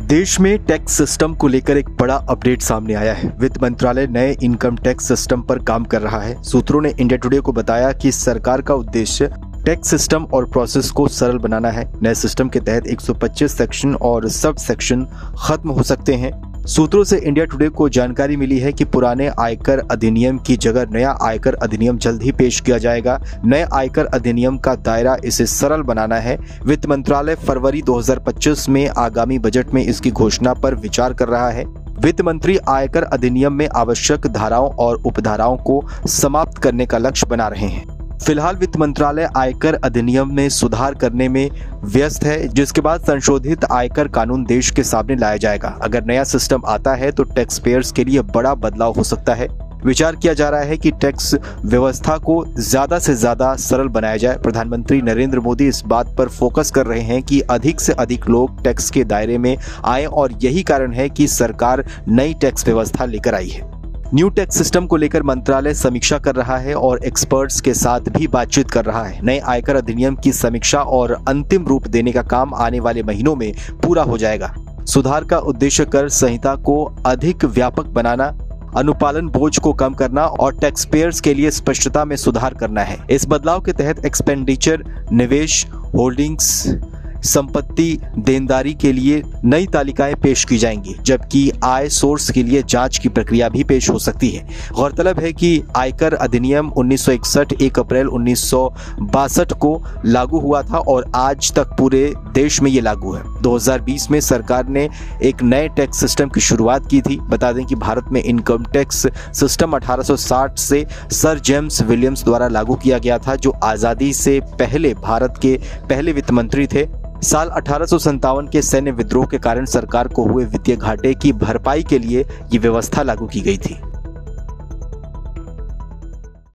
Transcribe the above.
देश में tax system को लेकर एक बड़ा अपडेट सामने आया है। वित्त मंत्रालय नए इनकम टैक्स सिस्टम पर काम कर रहा है। सूत्रों ने इंडिया टुडे को बताया कि सरकार का उद्देश्य टैक्स सिस्टम और प्रोसेस को सरल बनाना है। नए सिस्टम के तहत 125 सेक्शन और सब सेक्शन खत्म हो सकते हैं। सूत्रों से इंडिया टुडे को जानकारी मिली है कि पुराने आयकर अधिनियम की जगह नया आयकर अधिनियम जल्द ही पेश किया जाएगा। नए आयकर अधिनियम का दायरा इसे सरल बनाना है। वित्त मंत्रालय फरवरी 2025 में आगामी बजट में इसकी घोषणा पर विचार कर रहा है। वित्त मंत्री आयकर अधिनियम में आवश्यक धाराओं और उपधाराओं को समाप्त करने का लक्ष्य बना रहे हैं। फिलहाल वित्त मंत्रालय आयकर अधिनियम में सुधार करने में व्यस्त है, जिसके बाद संशोधित आयकर कानून देश के सामने लाया जाएगा। अगर नया सिस्टम आता है तो टैक्स पेयर्स के लिए बड़ा बदलाव हो सकता है। विचार किया जा रहा है कि टैक्स व्यवस्था को ज्यादा से ज्यादा सरल बनाया जाए। प्रधानमंत्री नरेंद्र मोदी इस बात पर फोकस कर रहे हैं कि अधिक से अधिक लोग टैक्स के दायरे में आए और यही कारण है कि सरकार नई टैक्स व्यवस्था लेकर आई है। न्यू टैक्स सिस्टम को लेकर मंत्रालय समीक्षा कर रहा है और एक्सपर्ट्स के साथ भी बातचीत कर रहा है। नए आयकर अधिनियम की समीक्षा और अंतिम रूप देने का काम आने वाले महीनों में पूरा हो जाएगा। सुधार का उद्देश्य कर संहिता को अधिक व्यापक बनाना, अनुपालन बोझ को कम करना और टैक्स पेयर्स के लिए स्पष्टता में सुधार करना है। इस बदलाव के तहत एक्सपेंडिचर, निवेश, होल्डिंग्स, संपत्ति, देनदारी के लिए नई तालिकाएं पेश की जाएंगी, जबकि आय सोर्स के लिए जांच की प्रक्रिया भी पेश हो सकती है। गौरतलब है कि आयकर अधिनियम 1961 1 अप्रैल 1962 को लागू हुआ था और आज तक पूरे देश में ये लागू है। 2020 में सरकार ने एक नए टैक्स सिस्टम की शुरुआत की थी। बता दें कि भारत में इनकम टैक्स सिस्टम 1860 से सर जेम्स विलियम्स द्वारा लागू किया गया था, जो आज़ादी से पहले भारत के पहले वित्त मंत्री थे। साल 1857 के सैन्य विद्रोह के कारण सरकार को हुए वित्तीय घाटे की भरपाई के लिए ये व्यवस्था लागू की गई थी।